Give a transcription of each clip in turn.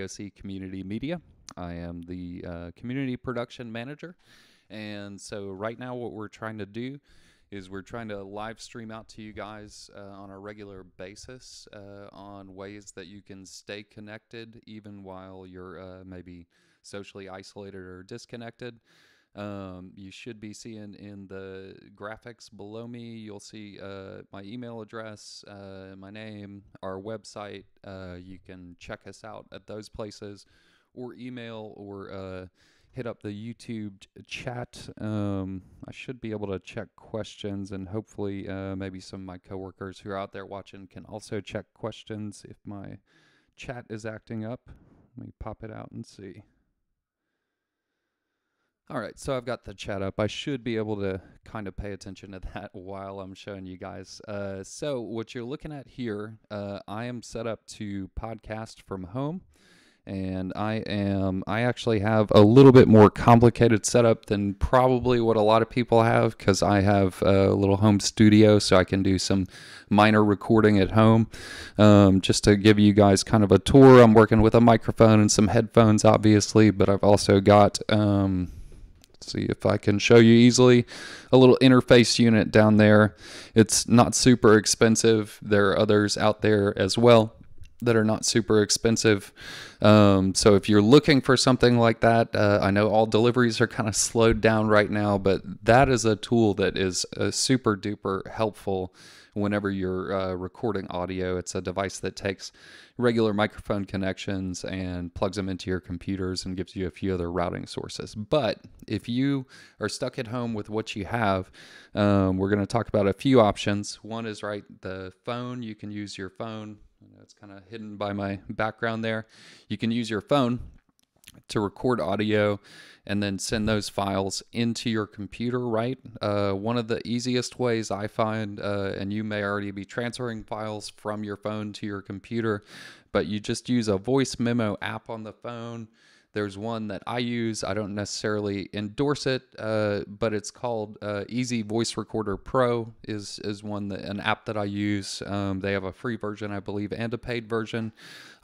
AOC Community Media. I am the community production manager. And so right now what we're trying to do is we're trying to live stream out to you guys on a regular basis on ways that you can stay connected even while you're maybe socially isolated or disconnected. You should be seeing in the graphics below me, you'll see my email address, my name, our website. You can check us out at those places, or email, or hit up the YouTube chat. I should be able to check questions, and hopefully maybe some of my coworkers who are out there watching can also check questions if my chat is acting up. Let me pop it out and see. All right, so I've got the chat up. I should be able to kind of pay attention to that while I'm showing you guys. So what you're looking at here, I am set up to podcast from home, and I actually have a little bit more complicated setup than probably what a lot of people have, because I have a little home studio, so I can do some minor recording at home. Just to give you guys kind of a tour, I'm working with a microphone and some headphones, obviously, but I've also got see if I can show you easily, a little interface unit down there. It's not super expensive. There are others out there as well that are not super expensive. So if you're looking for something like that, I know all deliveries are kind of slowed down right now, but that is a tool that is super duper helpful whenever you're recording audio. It's a device that takes regular microphone connections and plugs them into your computers and gives you a few other routing sources. But if you are stuck at home with what you have, we're going to talk about a few options. One is the phone. You can use your phone. It's kind of hidden by my background there. You can use your phone to record audio and then send those files into your computer, right? One of the easiest ways I find, and you may already be transferring files from your phone to your computer, but you just use a voice memo app on the phone. There's one that I use. I don't necessarily endorse it, but it's called Easy Voice Recorder Pro is an app that I use. They have a free version, I believe, and a paid version.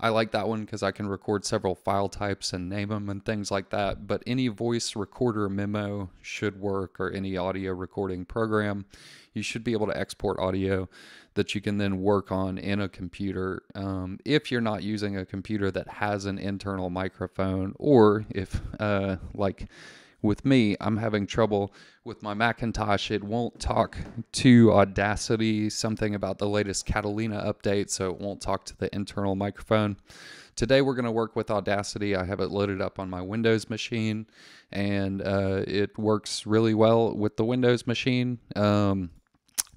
I like that one because I can record several file types and name them and things like that. But any voice recorder memo should work, or any audio recording program. You should be able to export audio that you can then work on in a computer. If you're not using a computer that has an internal microphone, or if, like with me, I'm having trouble with my Macintosh. It won't talk to Audacity, something about the latest Catalina update, so it won't talk to the internal microphone. Today we're going to work with Audacity. I have it loaded up on my Windows machine, and it works really well with the Windows machine.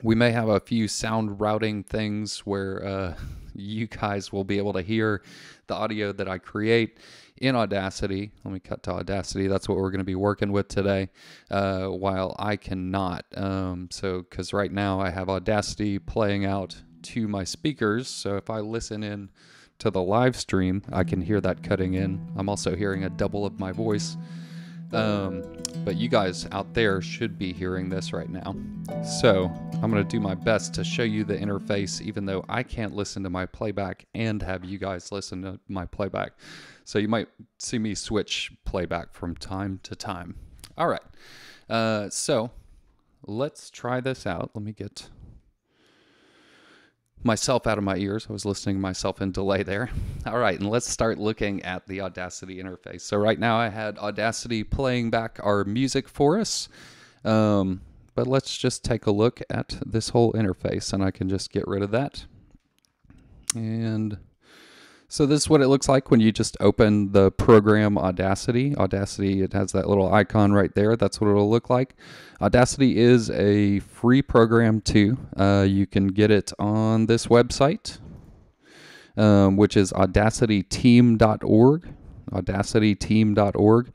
We may have a few sound routing things where you guys will be able to hear the audio that I create in Audacity. Let me cut to Audacity. That's what we're going to be working with today, while I cannot. Because right now I have Audacity playing out to my speakers. So if I listen in to the live stream, I can hear that cutting in. I'm also hearing a double of my voice. But you guys out there should be hearing this right now. So I'm going to do my best to show you the interface, even though I can't listen to my playback and have you guys listen to my playback. So you might see me switch playback from time to time. All right. So let's try this out. Let me get myself out of my ears. I was listening to myself in delay there. All right, and let's start looking at the Audacity interface. So right now I had Audacity playing back our music for us, but let's just take a look at this whole interface, and I can just get rid of that. And so this is what it looks like when you just open the program Audacity. Audacity, it has that little icon right there. That's what it'll look like. Audacity is a free program too. You can get it on this website, which is audacityteam.org. audacityteam.org.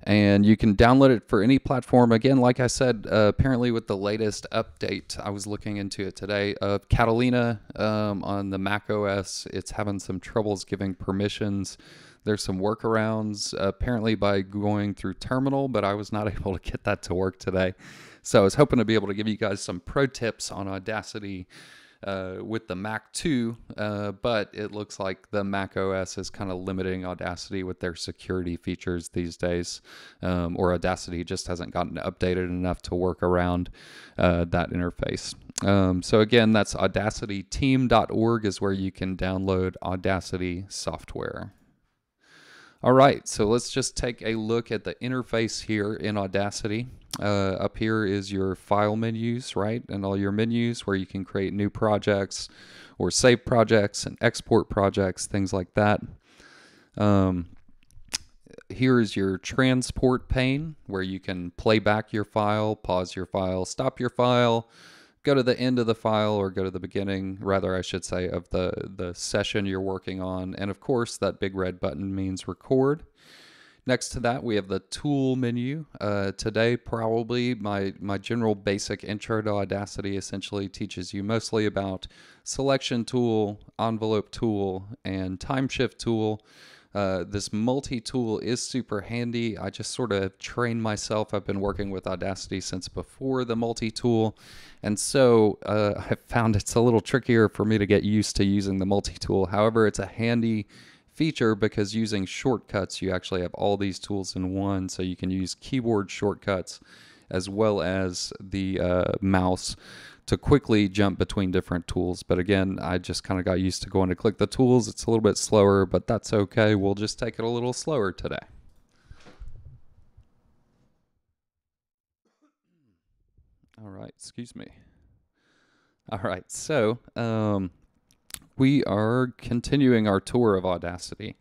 And you can download it for any platform. Again, like I said, apparently with the latest update, I was looking into it today, of Catalina on the Mac OS, it's having some troubles giving permissions. There's some workarounds, apparently by going through Terminal, but I was not able to get that to work today. So I was hoping to be able to give you guys some pro tips on Audacity with the Mac 2, but it looks like the Mac OS is kind of limiting Audacity with their security features these days, or Audacity just hasn't gotten updated enough to work around that interface. So again, that's audacityteam.org is where you can download Audacity software. All right, so let's just take a look at the interface here in Audacity. Up here is your file menus, right? And all your menus where you can create new projects or save projects and export projects, things like that. Here is your transport pane where you can play back your file, pause your file, stop your file, go to the end of the file, or go to the beginning, rather I should say, of the session you're working on. And of course, that big red button means record. Next to that, we have the tool menu. Today, probably my general basic intro to Audacity essentially teaches you mostly about selection tool, envelope tool, and time shift tool. This multi-tool is super handy. I just sort of trained myself. I've been working with Audacity since before the multi-tool, and so I found it's a little trickier for me to get used to using the multi-tool. However, it's a handy feature because using shortcuts, you actually have all these tools in one, so you can use keyboard shortcuts as well as the mouse to quickly jump between different tools. But again, I just kind of got used to going to click the tools. It's a little bit slower, but that's okay. We'll just take it a little slower today. All right, excuse me. All right, so we are continuing our tour of Audacity.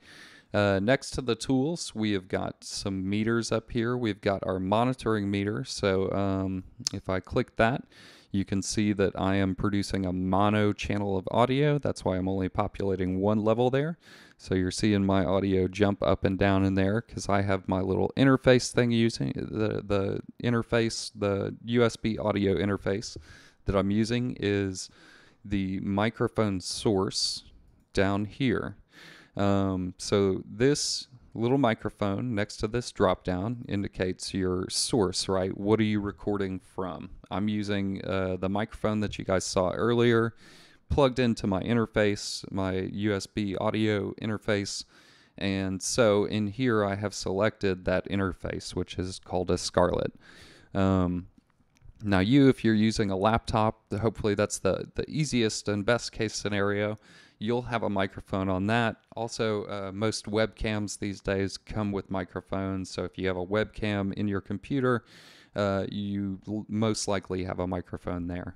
Next to the tools, we have got some meters up here. We've got our monitoring meter. So if I click that, you can see that I am producing a mono channel of audio. That's why I'm only populating one level there. So you're seeing my audio jump up and down in there because I have my little interface thing using the interface, the USB audio interface that I'm using is the microphone source down here. So this little microphone next to this drop down indicates your source, right? What are you recording from? I'm using the microphone that you guys saw earlier, plugged into my interface, my USB audio interface. And so in here I have selected that interface, which is called a Scarlett. Now if you're using a laptop, hopefully that's the easiest and best case scenario. You'll have a microphone on that. Also, most webcams these days come with microphones. So if you have a webcam in your computer, you most likely have a microphone there.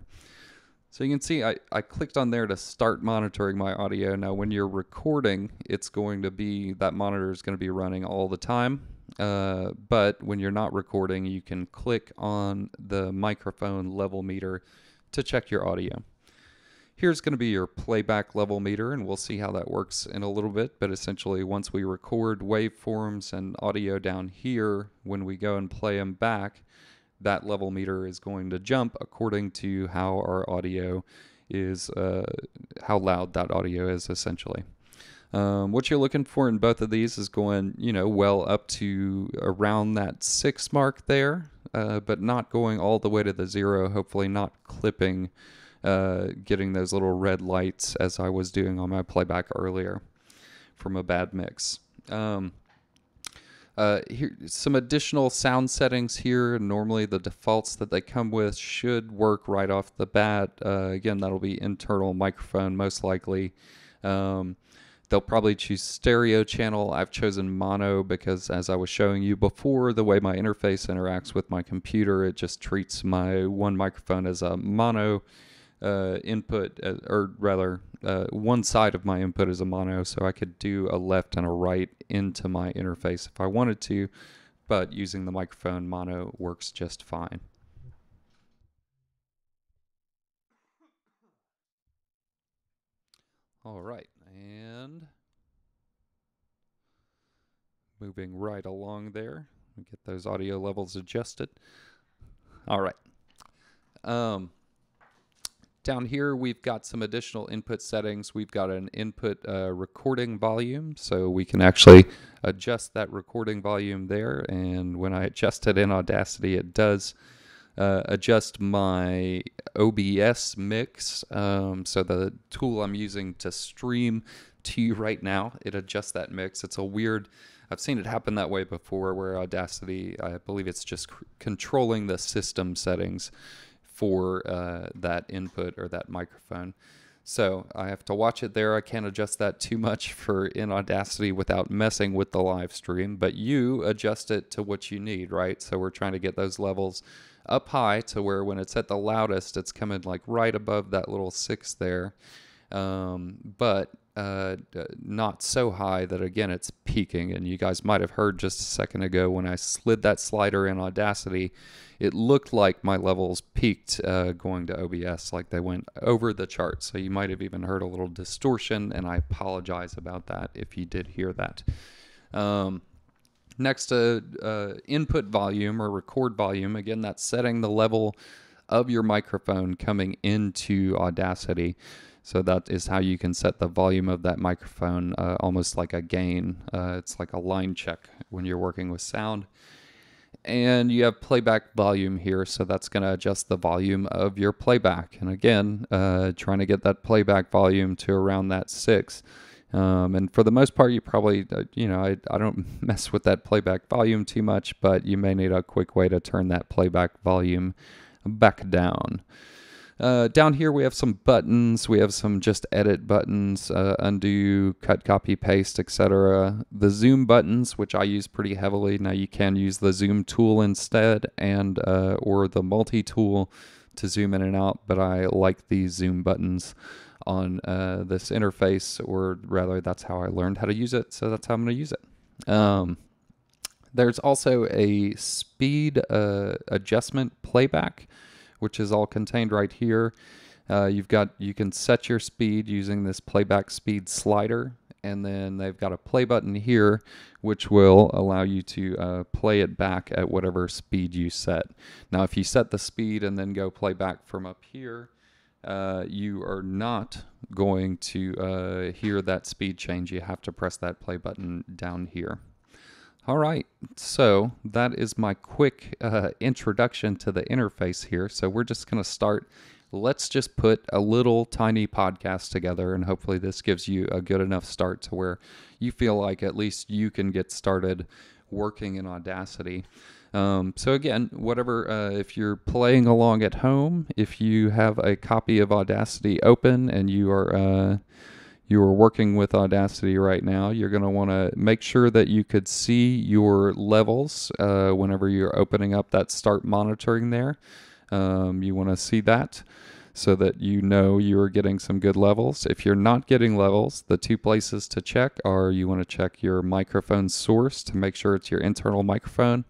So you can see I clicked on there to start monitoring my audio. Now when you're recording, it's going to be, that monitor is going to be running all the time. But when you're not recording, you can click on the microphone level meter to check your audio. Here's going to be your playback level meter, and we'll see how that works in a little bit. But essentially, once we record waveforms and audio down here, when we go and play them back, that level meter is going to jump according to how our audio is, how loud that audio is, essentially. What you're looking for in both of these is going, well up to around that 6 mark there, but not going all the way to the 0, hopefully not clipping, getting those little red lights as I was doing on my playback earlier from a bad mix. Here, some additional sound settings here. Normally the defaults that they come with should work right off the bat. Again, that'll be internal microphone most likely. They'll probably choose stereo channel. I've chosen mono because, as I was showing you before, the way my interface interacts with my computer, it just treats my one microphone as a mono input, or rather one side of my input is a mono, so I could do a left and a right into my interface if I wanted to, but using the microphone mono works just fine. All right, and moving right along there, we get those audio levels adjusted. All right. Down here, we've got some additional input settings. We've got an input recording volume, so we can actually adjust that recording volume there. And when I adjust it in Audacity, it does adjust my OBS mix. So the tool I'm using to stream to you right now, it adjusts that mix. It's a weird, I've seen it happen that way before, where Audacity, I believe it's just controlling the system settings for that input or that microphone. So I have to watch it there. I can't adjust that too much in Audacity without messing with the live stream, but you adjust it to what you need, right? So we're trying to get those levels up high to where when it's at the loudest, it's coming like right above that little 6 there. But not so high that, again, it's peaking. And you guys might have heard just a second ago when I slid that slider in Audacity, it looked like my levels peaked going to OBS, like they went over the chart. So you might have even heard a little distortion, and I apologize about that if you did hear that. Next to input volume or record volume, again, that's setting the level of your microphone coming into Audacity. So that is how you can set the volume of that microphone, almost like a gain. It's like a line check when you're working with sound. And you have playback volume here, so that's going to adjust the volume of your playback. And again, trying to get that playback volume to around that 6. And for the most part, you probably, I don't mess with that playback volume too much, but you may need a quick way to turn that playback volume back down. Down here we have some buttons. We have some just edit buttons, undo, cut, copy, paste, etc. The zoom buttons, which I use pretty heavily. Now you can use the zoom tool instead, and or the multi-tool to zoom in and out, but I like these zoom buttons on this interface, or rather that's how I learned how to use it, so that's how I'm going to use it. There's also a speed adjustment playback, which is all contained right here. You can set your speed using this playback speed slider, and then they've got a play button here, which will allow you to play it back at whatever speed you set. Now, if you set the speed and then go play back from up here, you are not going to hear that speed change. You have to press that play button down here. All right, so that is my quick introduction to the interface here. So we're just going to start. Let's just put a little tiny podcast together, and hopefully this gives you a good enough start to where you feel like at least you can get started working in Audacity. So again, if you're playing along at home, if you have a copy of Audacity open and you are working with Audacity right now, you're going to want to make sure that you could see your levels whenever you're opening up that start monitoring there. You want to see that so that you know you are getting some good levels. If you're not getting levels, the two places to check are you want to check your microphone source to make sure it's your internal microphone.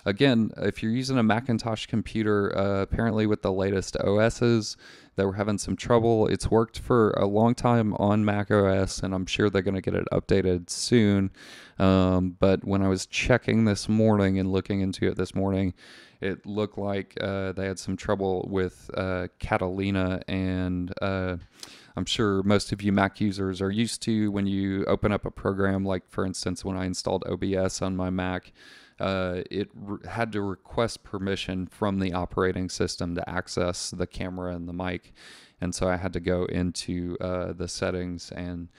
Again, if you're using a Macintosh computer, apparently with the latest OSs, they were having some trouble. It's worked for a long time on Mac OS, and I'm sure they're going to get it updated soon. But when I was checking this morning and looking into it this morning, it looked like they had some trouble with Catalina, and I'm sure most of you Mac users are used to when you open up a program, like for instance, when I installed OBS on my Mac, it had to request permission from the operating system to access the camera and the mic. And so I had to go into the settings and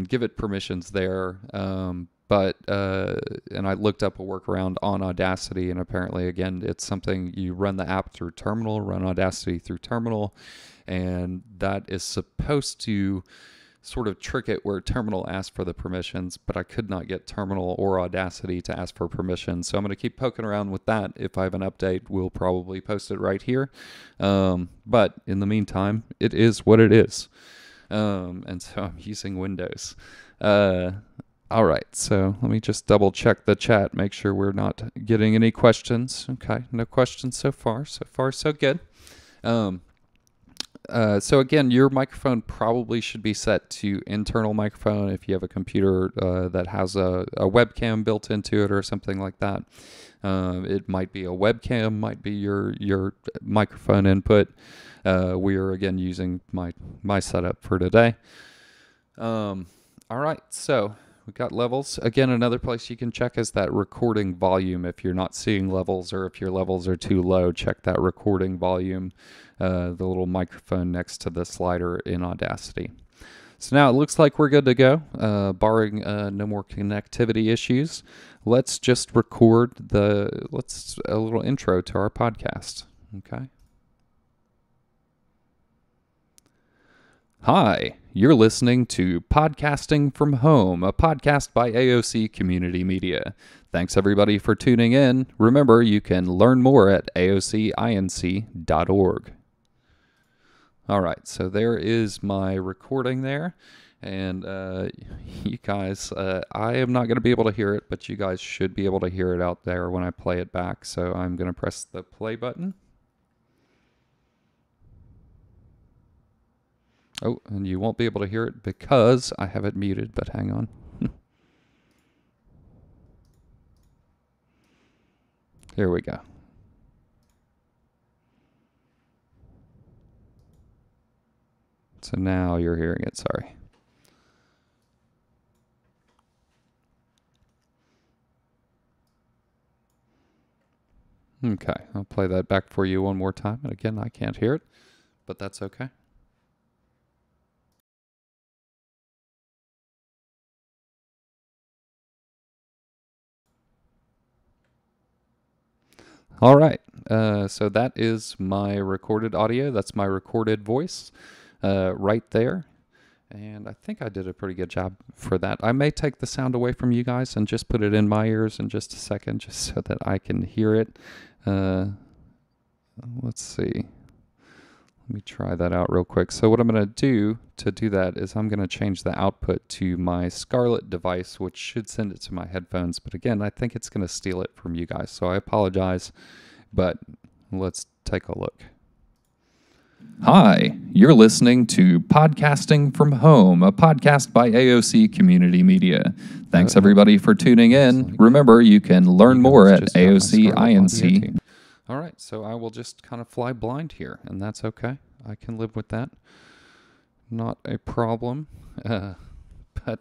give it permissions there. And I looked up a workaround on Audacity, and apparently, again, it's something you run the app through Terminal, run Audacity through Terminal, and that is supposed to sort of trick it where Terminal asked for the permissions, but I could not get Terminal or Audacity to ask for permission. So I'm going to keep poking around with that. If I have an update, we'll probably post it right here. But in the meantime, it is what it is. And so I'm using Windows. All right, so let me just double check the chat, make sure we're not getting any questions. Okay, no questions so far. So far, so good. So again, your microphone probably should be set to internal microphone if you have a computer that has a webcam built into it or something like that. It might be a webcam, might be your microphone input. We are again using my setup for today. All right, so we've got levels. Again, another place you can check is that recording volume. If you're not seeing levels or if your levels are too low, check that recording volume, the little microphone next to the slider in Audacity. So now it looks like we're good to go, barring no more connectivity issues. Let's just record a little intro to our podcast. Okay. Hi, you're listening to Podcasting from Home, a podcast by AOC Community Media. Thanks everybody for tuning in. Remember, you can learn more at aocinc.org. All right, so there is my recording there. And you guys, I am not going to be able to hear it, but you guys should be able to hear it out there when I play it back. So I'm going to press the play button. Oh, and you won't be able to hear it because I have it muted, but hang on. Here we go. So now you're hearing it, sorry. Okay, I'll play that back for you one more time. And again, I can't hear it, but that's okay. All right, so that is my recorded audio. That's my recorded voice right there. And I think I did a pretty good job for that. I may take the sound away from you guys and just put it in my ears in just a second, just so that I can hear it. Let's see. Let me try that out real quick. So what I'm going to do that is I'm going to change the output to my Scarlett device, which should send it to my headphones. But again, I think it's going to steal it from you guys. So I apologize, but let's take a look. Hi, you're listening to Podcasting from Home, a podcast by AOC Community Media. Thanks everybody for tuning in. Remember, you can learn more at AOCINC. All right, so I will just kind of fly blind here, and that's okay. I can live with that. Not a problem, but,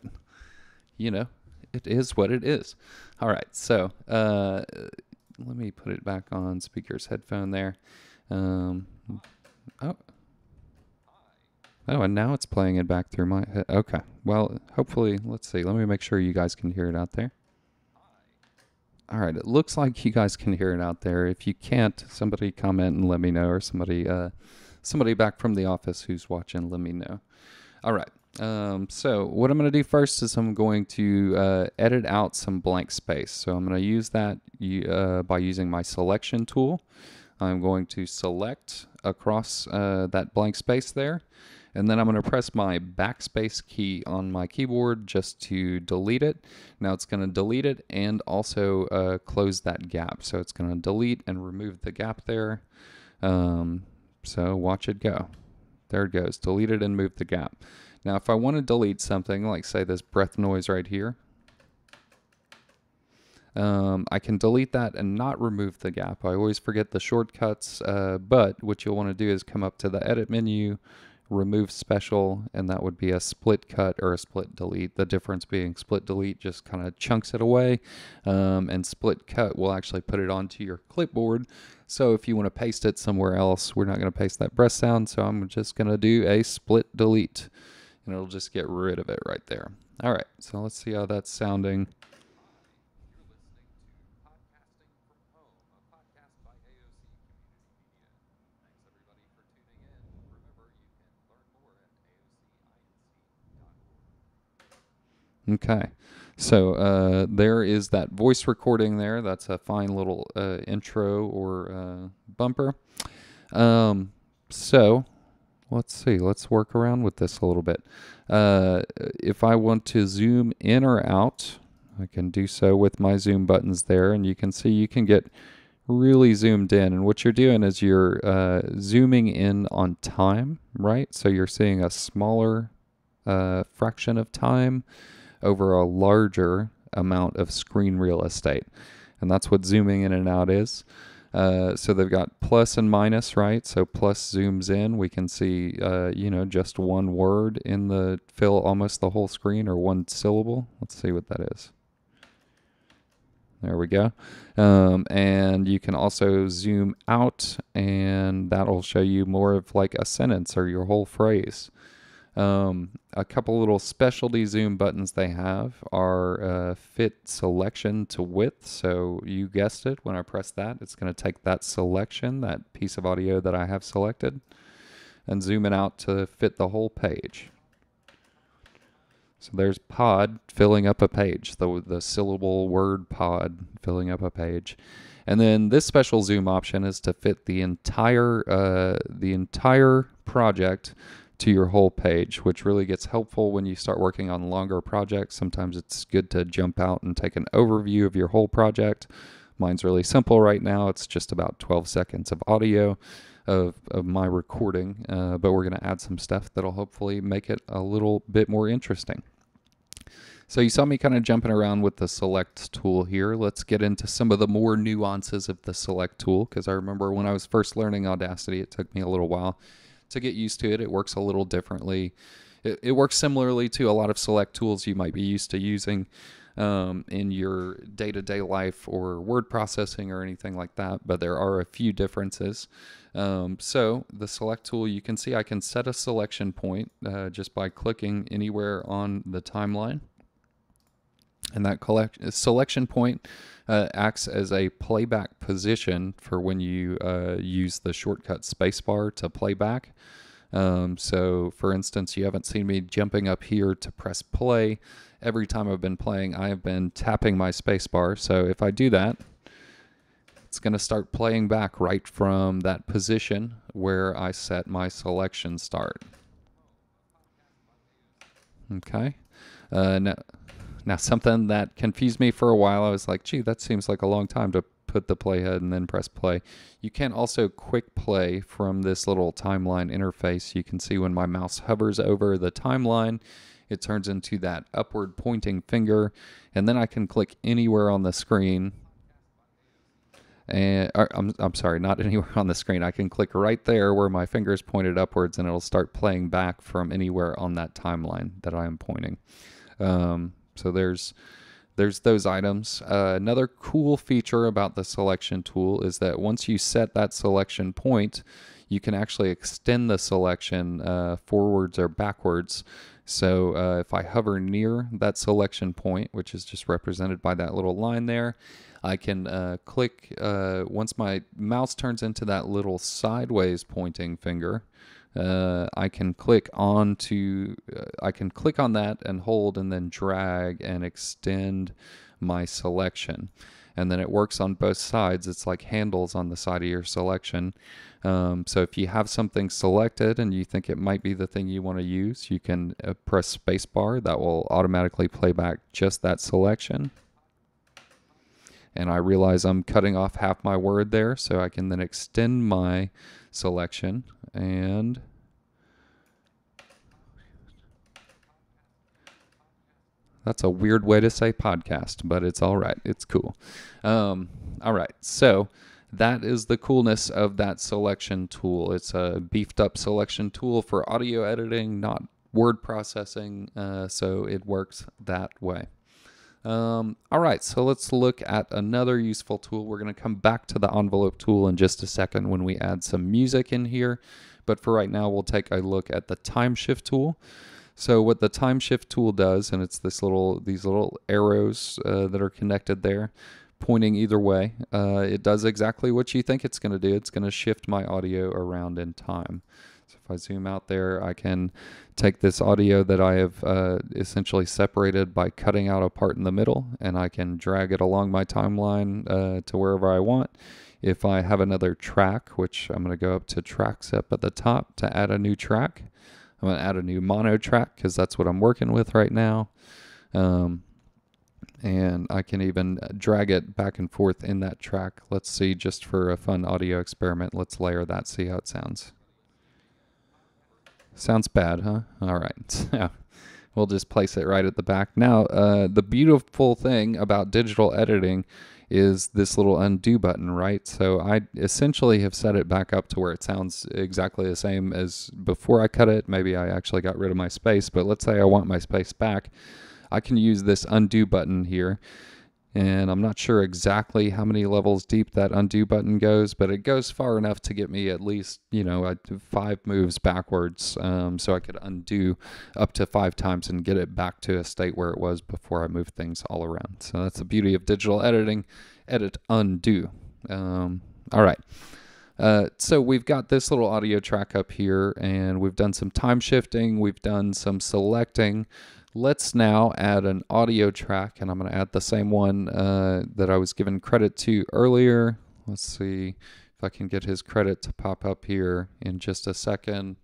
you know, it is what it is. All right, so let me put it back on speaker's headphone there. Oh, and now it's playing it back through my head. Okay, well, hopefully, let's see. Let me make sure you guys can hear it out there. All right, it looks like you guys can hear it out there. If you can't, somebody comment and let me know, or somebody back from the office who's watching, let me know. All right, so what I'm going to do first is I'm going to edit out some blank space. So I'm going to use that by using my selection tool. I'm going to select across that blank space there, and then I'm going to press my backspace key on my keyboard just to delete it. Now it's going to delete it and also close that gap. So it's going to delete and remove the gap there. So watch it go. There it goes. Delete it and move the gap. Now if I want to delete something, like say this breath noise right here, I can delete that and not remove the gap. I always forget the shortcuts, but what you'll want to do is come up to the edit menu, remove special, and that would be a split cut or a split delete. The difference being split delete just kind of chunks it away, and split cut will actually put it onto your clipboard. So if you want to paste it somewhere else, we're not going to paste that breath sound, so I'm just going to do a split delete, and it'll just get rid of it right there. All right, so let's see how that's sounding. Okay, so there is that voice recording there. That's a fine little intro or bumper. So let's see. Let's work around with this a little bit. If I want to zoom in or out, I can do so with my zoom buttons there, and you can see you can get really zoomed in. And what you're doing is you're zooming in on time, right? So you're seeing a smaller fraction of time over a larger amount of screen real estate. And that's what zooming in and out is. So they've got plus and minus, right? So plus zooms in. We can see, just one word in fill almost the whole screen, or one syllable. Let's see what that is. There we go. And you can also zoom out, and that'll show you more of like a sentence or your whole phrase. A couple little specialty zoom buttons they have are fit selection to width. So you guessed it, when I press that, it's going to take that selection, that piece of audio that I have selected, and zoom it out to fit the whole page. So there's pod filling up a page, the syllable word pod filling up a page. And then this special zoom option is to fit the entire project to your whole page, which really gets helpful when you start working on longer projects. Sometimes it's good to jump out and take an overview of your whole project. Mine's really simple right now. It's just about 12 seconds of audio of my recording, but we're going to add some stuff that'll hopefully make it a little bit more interesting. So you saw me kind of jumping around with the select tool here. Let's get into some of the more nuances of the select tool, because I remember when I was first learning Audacity, it took me a little while to get used to it. It works a little differently. It works similarly to a lot of select tools you might be used to using in your day-to-day life or word processing or anything like that, but there are a few differences. So the select tool, you can see I can set a selection point just by clicking anywhere on the timeline. And that selection point acts as a playback position for when you use the shortcut spacebar to play back. So for instance, you haven't seen me jumping up here to press play. Every time I've been playing, I have been tapping my spacebar. So if I do that, it's going to start playing back right from that position where I set my selection start. Okay. Now, something that confused me for a while, I was like, gee, that seems like a long time to put the playhead and then press play. You can also quick play from this little timeline interface. You can see when my mouse hovers over the timeline, it turns into that upward pointing finger, and then I can click anywhere on the screen. And I'm sorry, not anywhere on the screen. I can click right there where my finger is pointed upwards, and it'll start playing back from anywhere on that timeline that I am pointing. So there's those items. Another cool feature about the selection tool is that once you set that selection point, you can actually extend the selection forwards or backwards. So if I hover near that selection point, which is just represented by that little line there, I can click, once my mouse turns into that little sideways pointing finger, I can click on that and hold and then drag and extend my selection. And then it works on both sides. It's like handles on the side of your selection. So if you have something selected and you think it might be the thing you want to use, you can press spacebar. That will automatically play back just that selection. And I realize I'm cutting off half my word there, so I can then extend my selection, and that's a weird way to say podcast, but it's all right. It's cool. All right, so that is the coolness of that selection tool. It's a beefed up selection tool for audio editing, not word processing, so it works that way. All right, so let's look at another useful tool. We're going to come back to the envelope tool in just a second when we add some music in here. But for right now, we'll take a look at the time shift tool. So what the time shift tool does, and it's these little arrows that are connected there, pointing either way, it does exactly what you think it's going to do. It's going to shift my audio around in time. So if I zoom out there, I can take this audio that I have essentially separated by cutting out a part in the middle, and I can drag it along my timeline to wherever I want. If I have another track, which I'm going to go up to tracks up at the top to add a new track. I'm going to add a new mono track because that's what I'm working with right now. And I can even drag it back and forth in that track. Let's see, just for a fun audio experiment, let's layer that, see how it sounds. Sounds bad, huh? All right, so we'll just place it right at the back. Now, the beautiful thing about digital editing is this little undo button, right? So I essentially have set it back up to where it sounds exactly the same as before I cut it. Maybe I actually got rid of my space, but let's say I want my space back. I can use this undo button here, and I'm not sure exactly how many levels deep that undo button goes, but it goes far enough to get me at least, 5 moves backwards, so I could undo up to 5 times and get it back to a state where it was before I moved things all around. So that's the beauty of digital editing. Edit, undo. All right. So we've got this little audio track up here, and we've done some time shifting. We've done some selecting. Let's now add an audio track, and I'm going to add the same one that I was given credit to earlier. Let's see if I can get his credit to pop up here in just a second.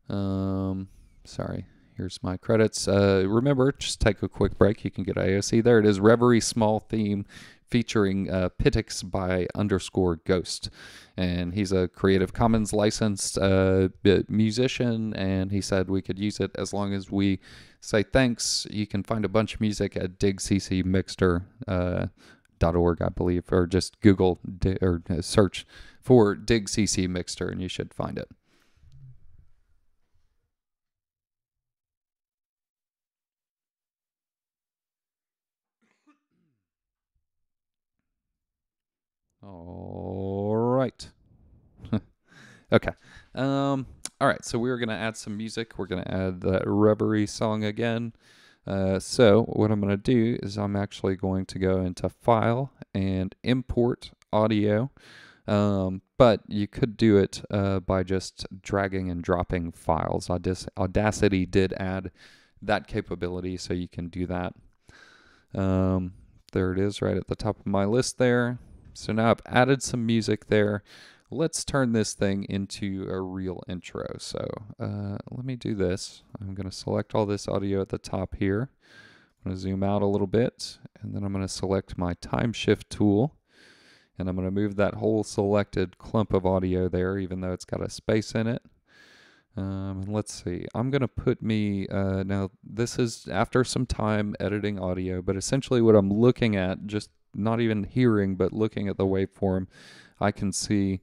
Sorry, here's my credits. Remember, just take a quick break. You can get AOC. There it is, Reverie Small Theme, featuring Pitix by _Ghost. And he's a Creative Commons licensed musician, and he said we could use it as long as we say thanks. You can find a bunch of music at digccmixter.org, I believe, or just Google or search for digcc mixter and you should find it. All right. Okay. All right. So we're going to add some music. We're going to add that Reverie song again. So what I'm going to do is I'm actually going to go into File and Import Audio. But you could do it by just dragging and dropping files. Audacity did add that capability, so you can do that. There it is right at the top of my list there. So now I've added some music there. Let's turn this thing into a real intro. So let me do this. I'm going to select all this audio at the top here. I'm going to zoom out a little bit, and then I'm going to select my time shift tool. And I'm going to move that whole selected clump of audio there, even though it's got a space in it. And let's see. I'm going to put me, now this is after some time editing audio, but essentially what I'm looking at, just not even hearing, but looking at the waveform, I can see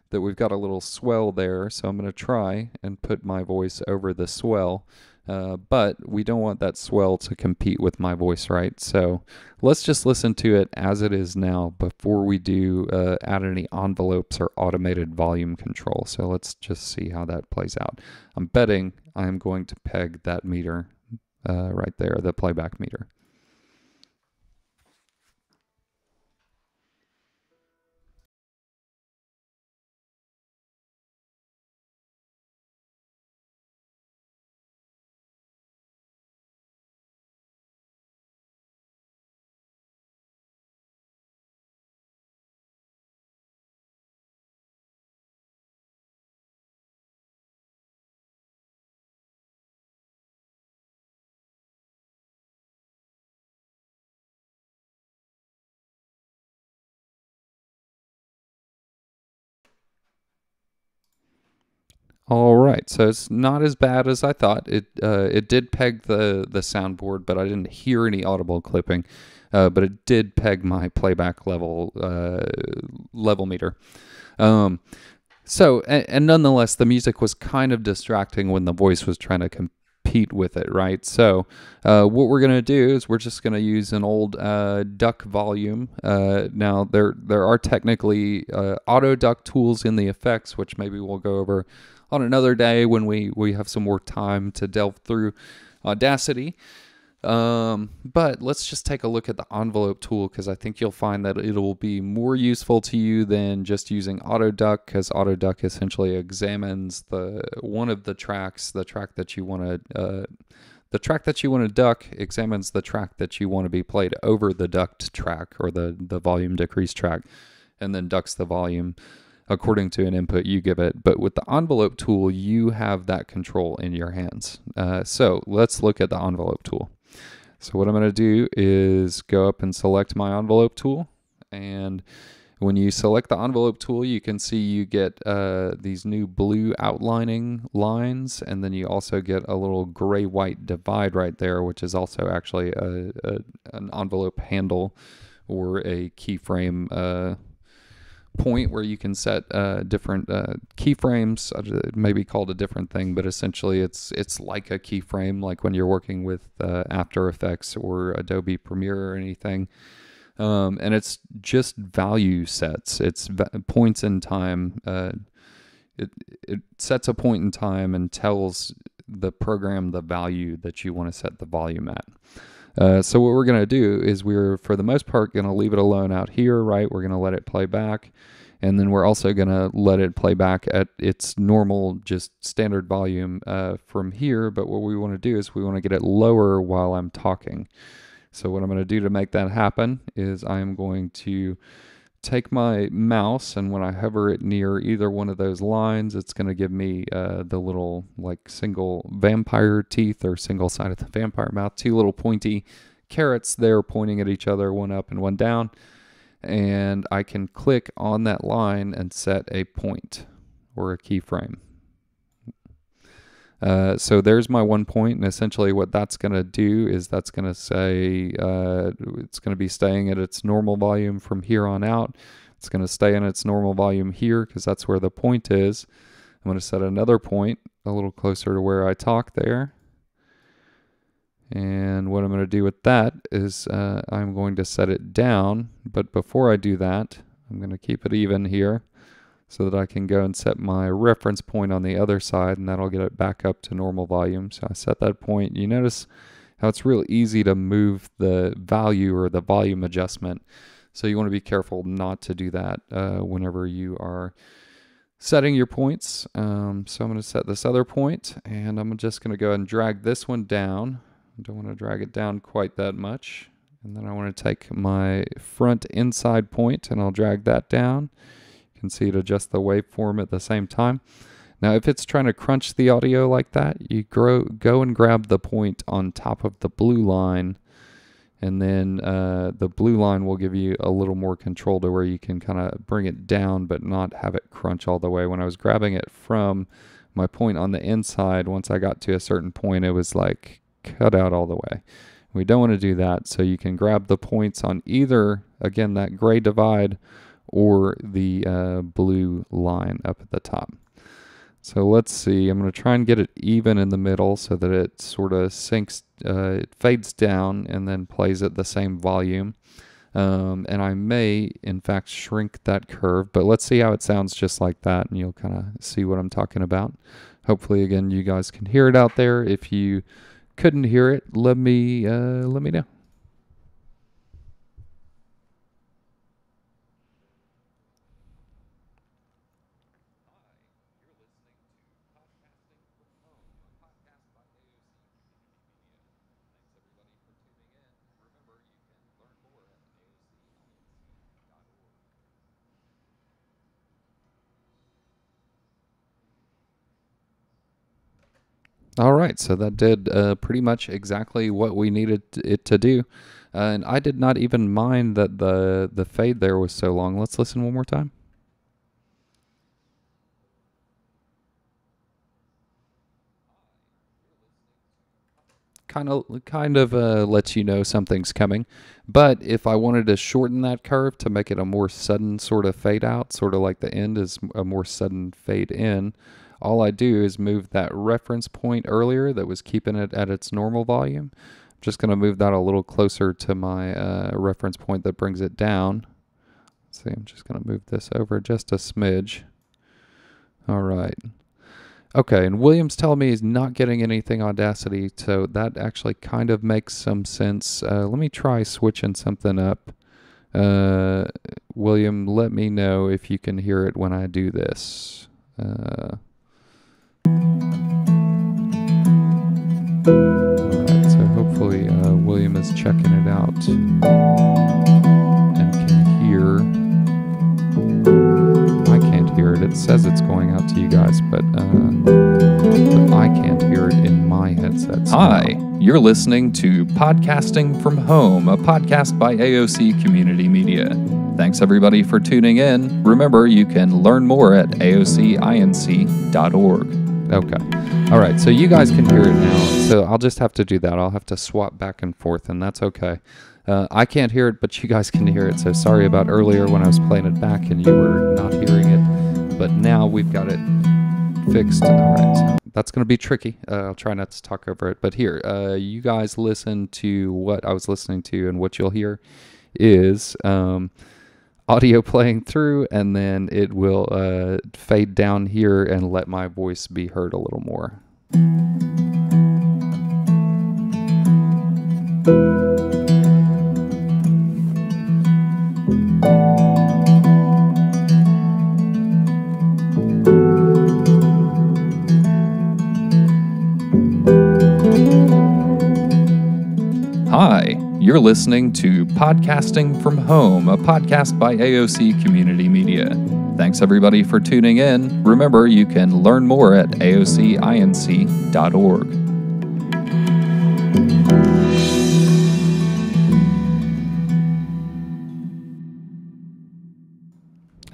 that we've got a little swell there. So I'm going to try and put my voice over the swell. But we don't want that swell to compete with my voice, right? So let's just listen to it as it is now before we do add any envelopes or automated volume control. So let's just see how that plays out. I'm betting I'm going to peg that meter right there, the playback meter. All right, so it's not as bad as I thought. It did peg the soundboard, but I didn't hear any audible clipping. But it did peg my playback level meter. So nonetheless, the music was kind of distracting when the voice was trying to compete with it, right? So what we're going to do is we're just going to use an old duck volume. Now, there are technically auto duck tools in the effects, which maybe we'll go over on another day when we have some more time to delve through Audacity. But let's just take a look at the envelope tool, because I think you'll find that it'll be more useful to you than just using AutoDuck, because AutoDuck essentially examines one of the tracks, the track that you want to duck, examines the track that you want to be played over the ducked track, or the volume decrease track, and then ducks the volume according to an input you give it. But with the envelope tool, you have that control in your hands. So let's look at the envelope tool. So what I'm going to do is go up and select my envelope tool. And when you select the envelope tool, you can see you get these new blue outlining lines. And then you also get a little gray-white divide right there, which is also actually an envelope handle, or a keyframe point where you can set different keyframes. It may be called a different thing, but essentially it's like a keyframe, like when you're working with After Effects or Adobe Premiere or anything. And it's just value sets. It's points in time. It sets a point in time and tells the program the value that you want to set the volume at. So what we're going to do is we're, for the most part, going to leave it alone out here, right? We're going to let it play back. And then we're also going to let it play back at its normal, just standard volume from here. But what we want to do is we want to get it lower while I'm talking. So what I'm going to do to make that happen is I'm going to take my mouse, and when I hover it near either one of those lines, it's going to give me the little like single vampire teeth or single side of the vampire mouth, two little pointy carrots there pointing at each other, one up and one down. And I can click on that line and set a point or a keyframe. So there's my 1 point, and essentially what that's going to do is that's going to say it's going to be staying at its normal volume from here on out. It's going to stay in its normal volume here because that's where the point is. I'm going to set another point a little closer to where I talk there. And what I'm going to do with that is I'm going to set it down, but before I do that, I'm going to keep it even here, so that I can go and set my reference point on the other side, and that'll get it back up to normal volume. So I set that point. You notice how it's real easy to move the value or the volume adjustment. So you want to be careful not to do that whenever you are setting your points. So I'm going to set this other point, and I'm just going to go ahead and drag this one down. I don't want to drag it down quite that much. And then I want to take my front inside point, and I'll drag that down. Can see it adjust the waveform at the same time. Now if it's trying to crunch the audio like that, you go and grab the point on top of the blue line, and then the blue line will give you a little more control to where you can kind of bring it down but not have it crunch all the way. When I was grabbing it from my point on the inside, once I got to a certain point, it was like cut out all the way. We don't want to do that, so you can grab the points on either, again, that gray divide or the blue line up at the top. So let's see, I'm going to try and get it even in the middle so that it sort of sinks, it fades down and then plays at the same volume. And I may, in fact, shrink that curve, but let's see how it sounds just like that, and you'll kind of see what I'm talking about. Hopefully, again, you guys can hear it out there. If you couldn't hear it, let me know. All right, so that did pretty much exactly what we needed it to do. And I did not even mind that the fade there was so long. Let's listen one more time. Kind of lets you know something's coming. But if I wanted to shorten that curve to make it a more sudden sort of fade out, sort of like the end is a more sudden fade in, all I do is move that reference point earlier that was keeping it at its normal volume. I'm just going to move that a little closer to my reference point that brings it down. Let's see, I'm just going to move this over just a smidge. All right. Okay, and William's telling me he's not getting anything Audacity, so that actually kind of makes some sense. Let me try switching something up. William, let me know if you can hear it when I do this. Alright, so hopefully William is checking it out and can hear. I can't hear it. It says it's going out to you guys, but I can't hear it in my headset. Hi, you're listening to Podcasting from Home, a podcast by AOC Community Media. Thanks everybody for tuning in. Remember, you can learn more at aocinc.org. Okay. All right, so you guys can hear it now. So I'll just have to do that. I'll have to swap back and forth, and that's okay. I can't hear it, but you guys can hear it. So sorry about earlier when I was playing it back and you were not hearing it. But now we've got it fixed. All right, so that's going to be tricky. I'll try not to talk over it. But here, you guys listen to what I was listening to, and what you'll hear is audio playing through, and then it will fade down here and let my voice be heard a little more. Hi, you're listening to Podcasting from Home, a podcast by AOC Community Media. Thanks everybody for tuning in. Remember, you can learn more at aocinc.org.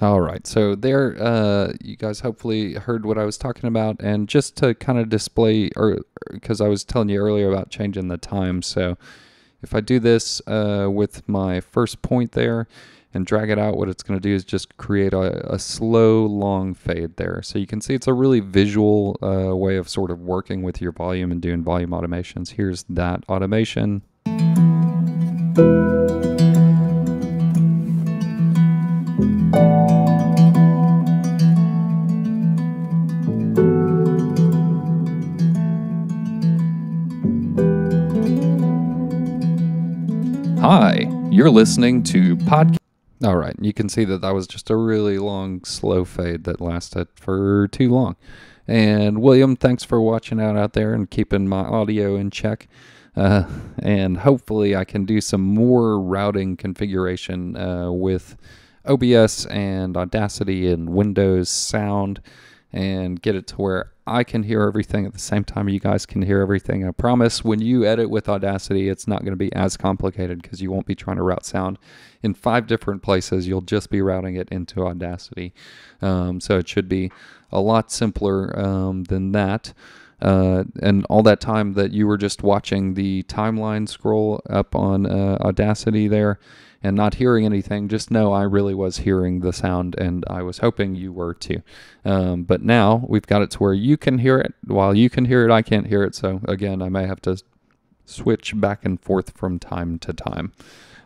All right, so there, you guys hopefully heard what I was talking about, and just to kind of display, or because I was telling you earlier about changing the time, so if I do this with my first point there and drag it out, what it's going to do is just create a slow, long fade there. So you can see it's a really visual way of sort of working with your volume and doing volume automations. Here's that automation. Hi, you're listening to podcast. All right, you can see that was just a really long, slow fade that lasted for too long. And William, thanks for watching out there and keeping my audio in check. And hopefully I can do some more routing configuration with OBS and Audacity and Windows Sound, and get it to where I can hear everything at the same time you guys can hear everything. I promise when you edit with Audacity, it's not going to be as complicated because you won't be trying to route sound in 5 different places. You'll just be routing it into Audacity. So it should be a lot simpler than that. And all that time that you were just watching the timeline scroll up on Audacity there and not hearing anything, just know I really was hearing the sound, and I was hoping you were too. But now we've got it to where you can hear it. While you can hear it, I can't hear it. So again, I may have to switch back and forth from time to time,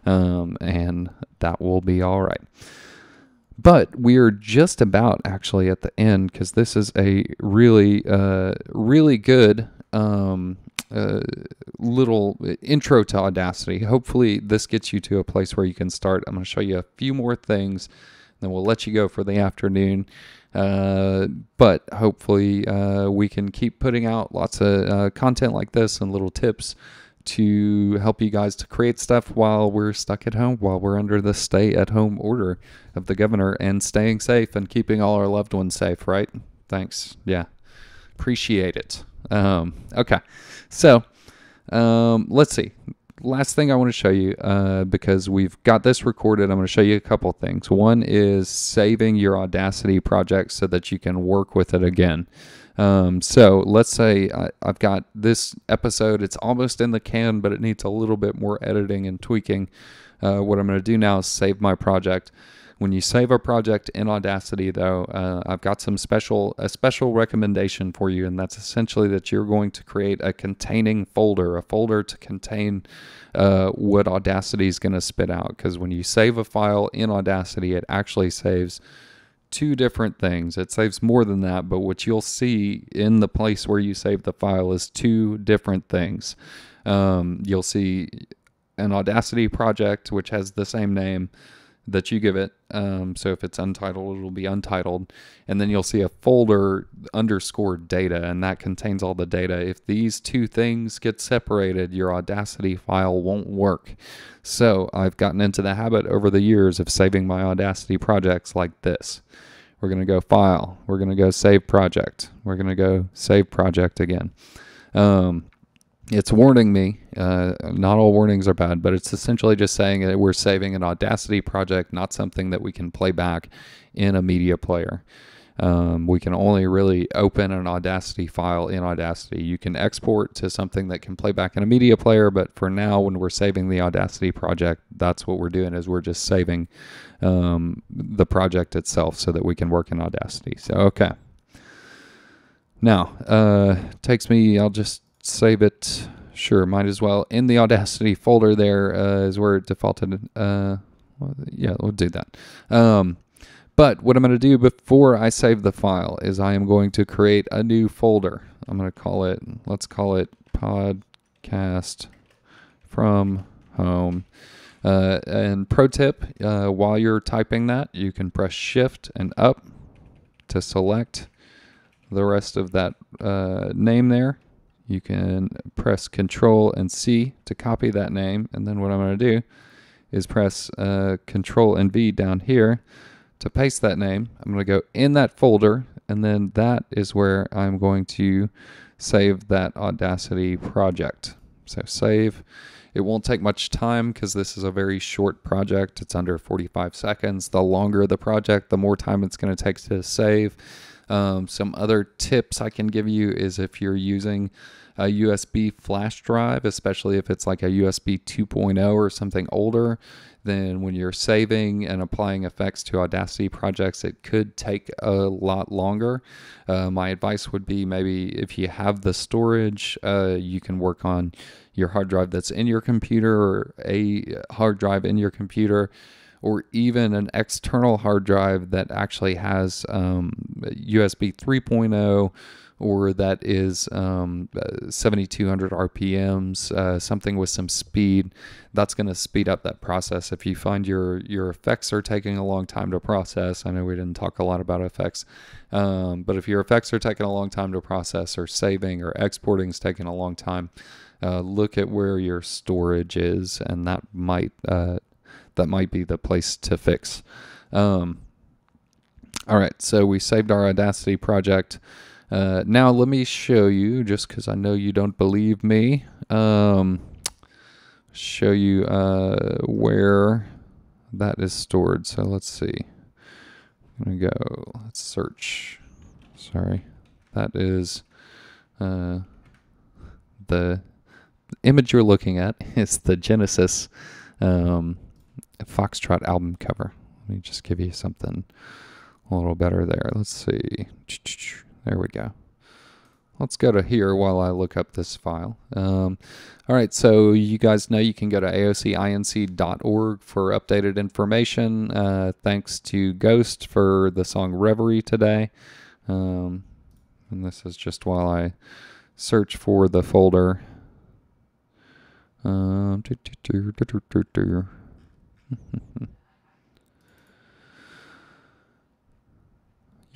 and that will be all right. But we're just about actually at the end, because this is a really, really good little intro to Audacity. Hopefully this gets you to a place where you can start. I'm going to show you a few more things, then we'll let you go for the afternoon. But hopefully we can keep putting out lots of content like this and little tips to help you guys to create stuff while we're stuck at home, while we're under the stay-at-home order of the governor, and staying safe and keeping all our loved ones safe, right? Thanks. Yeah. Appreciate it. Okay. So let's see. Last thing I want to show you, because we've got this recorded, I'm going to show you a couple things. One is saving your Audacity project so that you can work with it again. So let's say I've got this episode, it's almost in the can, but it needs a little bit more editing and tweaking. What I'm going to do now is save my project. When you save a project in Audacity, though, I've got a special recommendation for you, and that's essentially that you're going to create a containing folder, a folder to contain what Audacity is going to spit out. Because when you save a file in Audacity, it actually saves 2 different things. It saves more than that, but what you'll see in the place where you save the file is 2 different things. You'll see an Audacity project, which has the same name that you give it. So if it's untitled, it'll be untitled. And then you'll see a folder _ data, and that contains all the data. If these 2 things get separated, your Audacity file won't work. So I've gotten into the habit over the years of saving my Audacity projects like this. We're going to go File. We're going to go Save Project. We're going to go Save Project again. It's warning me, not all warnings are bad, but it's essentially just saying that we're saving an Audacity project, not something that we can play back in a media player. We can only really open an Audacity file in Audacity. You can export to something that can play back in a media player, but for now, when we're saving the Audacity project, that's what we're doing, is we're just saving the project itself so that we can work in Audacity. So, okay. Now, takes me, I'll just save it. Sure, might as well. In the Audacity folder there is where it defaulted. Yeah, we'll do that. But what I'm going to do before I save the file is I am going to create a new folder. I'm going to call it, let's call it podcast from home. And pro tip, while you're typing that, you can press shift and up to select the rest of that name there. You can press Control and C to copy that name. And then what I'm going to do is press Control and V down here to paste that name. I'm going to go in that folder, and then that is where I'm going to save that Audacity project. So save. It won't take much time because this is a very short project. It's under 45 seconds. The longer the project, the more time it's going to take to save. Some other tips I can give you is if you're using a USB flash drive, especially if it's like a USB 2.0 or something older, then when you're saving and applying effects to Audacity projects, it could take a lot longer. My advice would be, maybe if you have the storage, you can work on your hard drive that's in your computer, or a hard drive in your computer, or even an external hard drive that actually has USB 3.0, or that is 7,200 RPMs, something with some speed. That's going to speed up that process. If you find your effects are taking a long time to process, I know we didn't talk a lot about effects, but if your effects are taking a long time to process, or saving or exporting is taking a long time, look at where your storage is, and that might be the place to fix. All right, so we saved our Audacity project. Now let me show you, just because I know you don't believe me, show you where that is stored. So let's see. I'm going to go, let's search. Sorry. That is the image you're looking at is the Genesis Foxtrot album cover. Let me just give you something a little better there. Let's see. There we go. Let's go to here while I look up this file. All right, so you guys know you can go to aocinc.org for updated information. Thanks to Ghost for the song Reverie today. And this is just while I search for the folder. You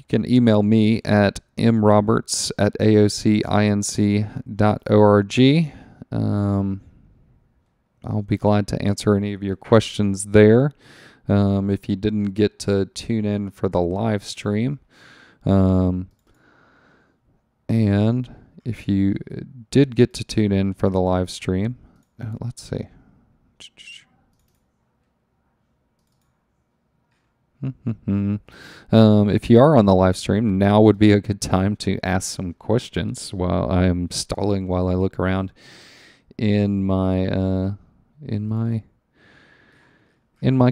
can email me at mroberts@aocinc.org. I'll be glad to answer any of your questions there. If you didn't get to tune in for the live stream, and if you did get to tune in for the live stream, let's see. If you are on the live stream, now would be a good time to ask some questions while I am stalling, while I look around in my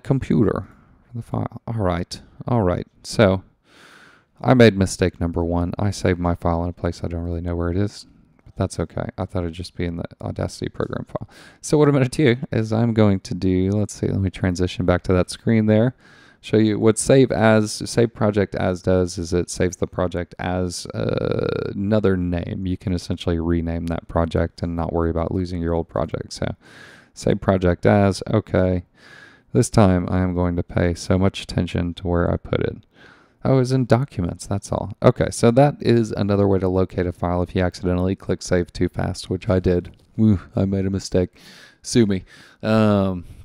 computer, the file. All right. So I made mistake number one. I saved my file in a place I don't really know where it is, but that's okay. I thought it'd just be in the Audacity program file. So what I'm going to do is I'm going to do, let's see, let me transition back to that screen there. Show you what save project as does is it saves the project as another name. You can essentially rename that project and not worry about losing your old project. So save project as, okay. This time I am going to pay so much attention to where I put it. Oh, it's in documents, that's all. Okay, so that is another way to locate a file if you accidentally click save too fast, which I did. Woo, I made a mistake. Sue me.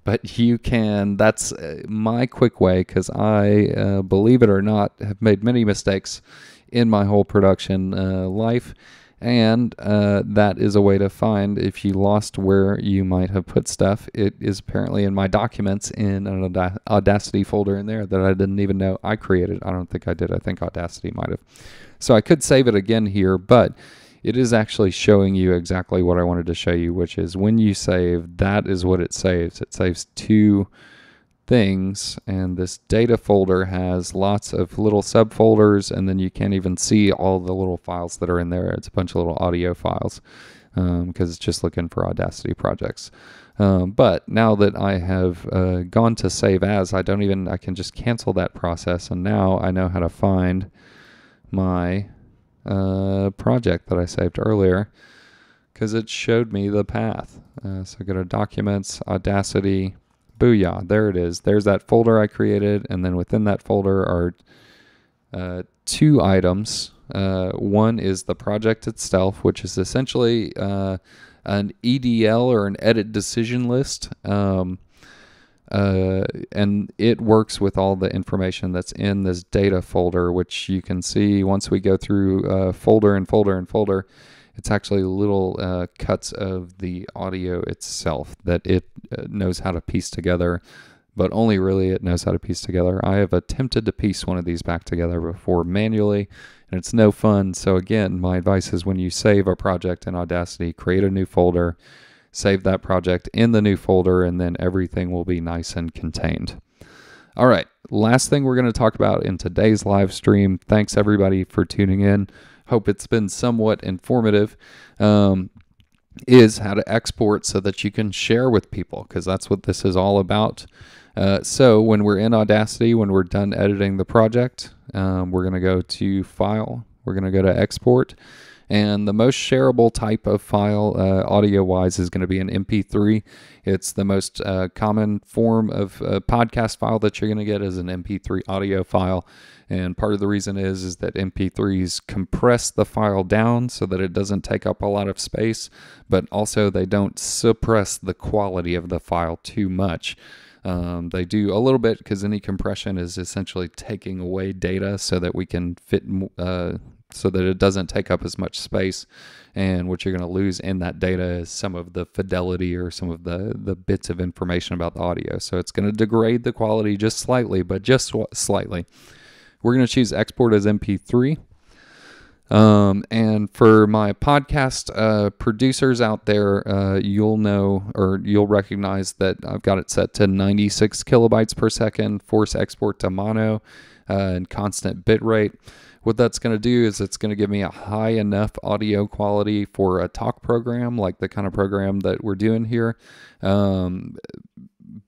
But you can, that's my quick way, because I, believe it or not, have made many mistakes in my whole production life. And that is a way to find if you lost where you might have put stuff. It is apparently in my documents in an Audacity folder in there that I didn't even know I created. I don't think I did. I think Audacity might have. So I could save it again here, but it is actually showing you exactly what I wanted to show you, which is when you save, that is what it saves. It saves 2 things, and this data folder has lots of little subfolders, and then you can't even see all the little files that are in there. It's a bunch of little audio files because it's just looking for Audacity projects. But now that I have gone to save as, I can just cancel that process, and now I know how to find my project that I saved earlier because it showed me the path. So go to Documents, Audacity, booyah, there it is. There's that folder I created, and then within that folder are 2 items. One is the project itself, which is essentially an EDL or an edit decision list. And it works with all the information that's in this data folder, which you can see once we go through folder and folder and folder. It's actually little cuts of the audio itself that it knows how to piece together, but only really it knows how to piece together. I have attempted to piece one of these back together before manually, and it's no fun. So again, my advice is when you save a project in Audacity, create a new folder, save that project in the new folder, and then everything will be nice and contained. All right, last thing we're going to talk about in today's live stream. Thanks everybody for tuning in. Hope it's been somewhat informative, is how to export so that you can share with people, because that's what this is all about. So when we're in Audacity, when we're done editing the project, we're going to go to File, we're going to go to Export, and the most shareable type of file audio-wise is going to be an MP3. It's the most common form of podcast file that you're going to get is an MP3 audio file. And part of the reason is that MP3s compress the file down so that it doesn't take up a lot of space, but also they don't suppress the quality of the file too much. They do a little bit because any compression is essentially taking away data so that we can fit, so that it doesn't take up as much space. And what you're going to lose in that data is some of the fidelity or some of the bits of information about the audio. So it's going to degrade the quality just slightly, but just slightly. We're going to choose export as MP3. And for my podcast producers out there, you'll know or you'll recognize that I've got it set to 96 kilobytes per second, force export to mono, and constant bit rate. What that's going to do is it's going to give me a high enough audio quality for a talk program, like the kind of program that we're doing here,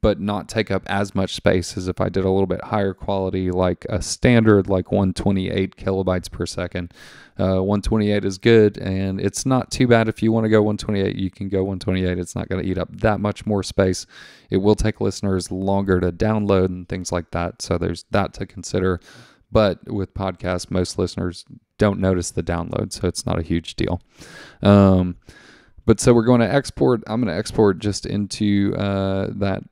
but not take up as much space as if I did a little bit higher quality, like a standard, like 128 kilobytes per second. 128 is good, and it's not too bad if you want to go 128. You can go 128. It's not going to eat up that much more space. It will take listeners longer to download and things like that, so there's that to consider. But with podcasts, most listeners don't notice the download, so it's not a huge deal. But so we're going to export. I'm going to export just into that.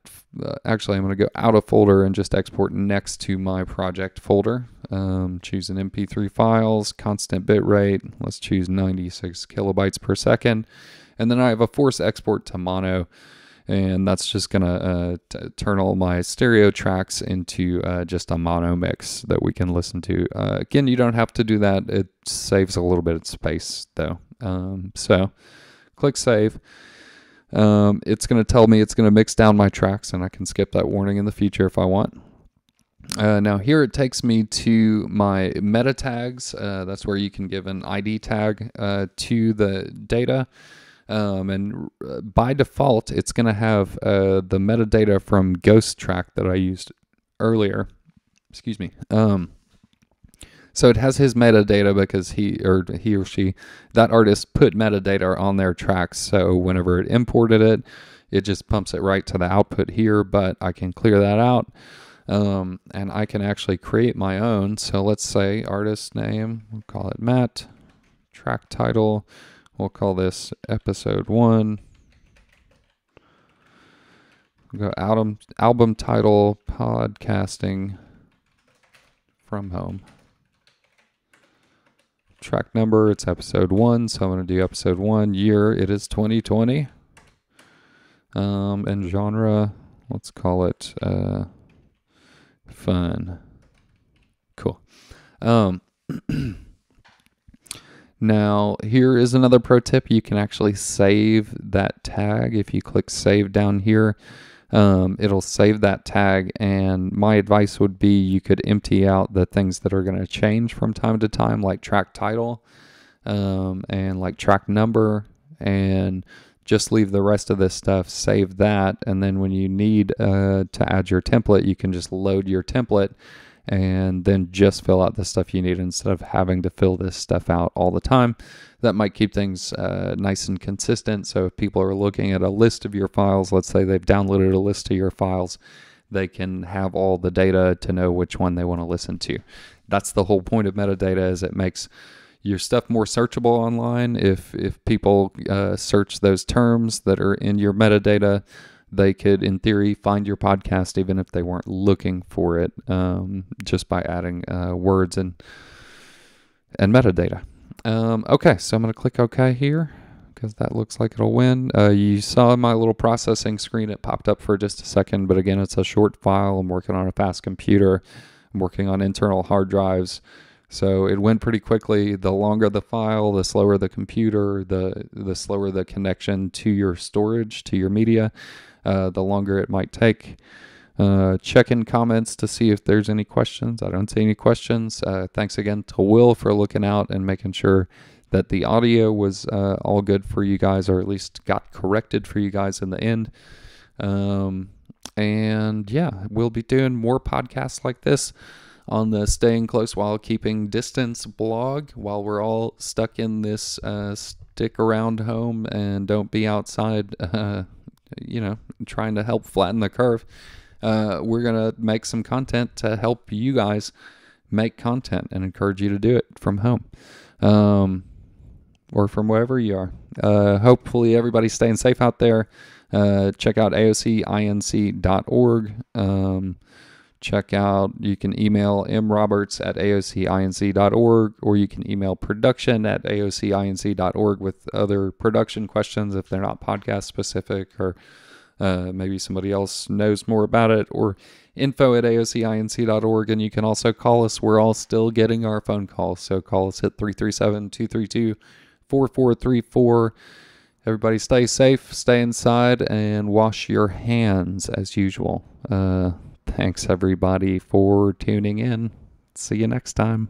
Actually, I'm going to go out of folder and just export next to my project folder. Choose an MP3 files, constant bit rate. Let's choose 96 kilobytes per second. And then I have a force export to mono. And that's just going to turn all my stereo tracks into just a mono mix that we can listen to. Again, you don't have to do that. It saves a little bit of space, though. So click Save. It's going to tell me it's going to mix down my tracks, and I can skip that warning in the future if I want. Now here it takes me to my meta tags. That's where you can give an ID tag to the data. And by default, it's going to have the metadata from Ghost Track that I used earlier. Excuse me. So it has his metadata because he or she, that artist put metadata on their tracks. So whenever it imported it, it just pumps it right to the output here, but I can clear that out. And I can actually create my own. So let's say artist name, we'll call it Matt, track title. We'll call this episode 1. We'll go album title, podcasting from home. track number, it's episode 1, so I'm going to do episode 1. Year, it is 2020. And genre, let's call it fun. Cool. Now, here is another pro tip. You can actually save that tag. If you click save down here, it'll save that tag. And my advice would be you could empty out the things that are going to change from time to time, like track title and like track number, and just leave the rest of this stuff, save that. And then when you need to add your template, you can just load your template and then just fill out the stuff you need instead of having to fill this stuff out all the time. That might keep things nice and consistent. So if people are looking at a list of your files, let's say they've downloaded a list of your files, they can have all the data to know which one they want to listen to. That's the whole point of metadata, is it makes your stuff more searchable online. If people search those terms that are in your metadata, they could, in theory, find your podcast even if they weren't looking for it, just by adding words and metadata. Okay, so I'm going to click OK here because that looks like it'll win. You saw my little processing screen. It popped up for just a second, but again, it's a short file. I'm working on a fast computer. I'm working on internal hard drives. So it went pretty quickly. The longer the file, the slower the computer, the slower the connection to your storage, to your media. The longer it might take. Check in comments to see if there's any questions. I don't see any questions. Thanks again to Will for looking out and making sure that the audio was all good for you guys, or at least got corrected for you guys in the end. And yeah, we'll be doing more podcasts like this on the Staying Close While Keeping Distance blog while we're all stuck in this stick around home and don't be outside trying to help flatten the curve. We're going to make some content to help you guys make content and encourage you to do it from home or from wherever you are. Hopefully everybody's staying safe out there. Check out AOCinc.org. You can email mroberts@aocinc.org, or you can email production@aocinc.org with other production questions if they're not podcast specific, or maybe somebody else knows more about it, or info@aocinc.org. And you can also call us. We're all still getting our phone calls, so call us at 337-232-4434. Everybody stay safe, stay inside, and wash your hands as usual. Thanks, everybody, for tuning in. See you next time.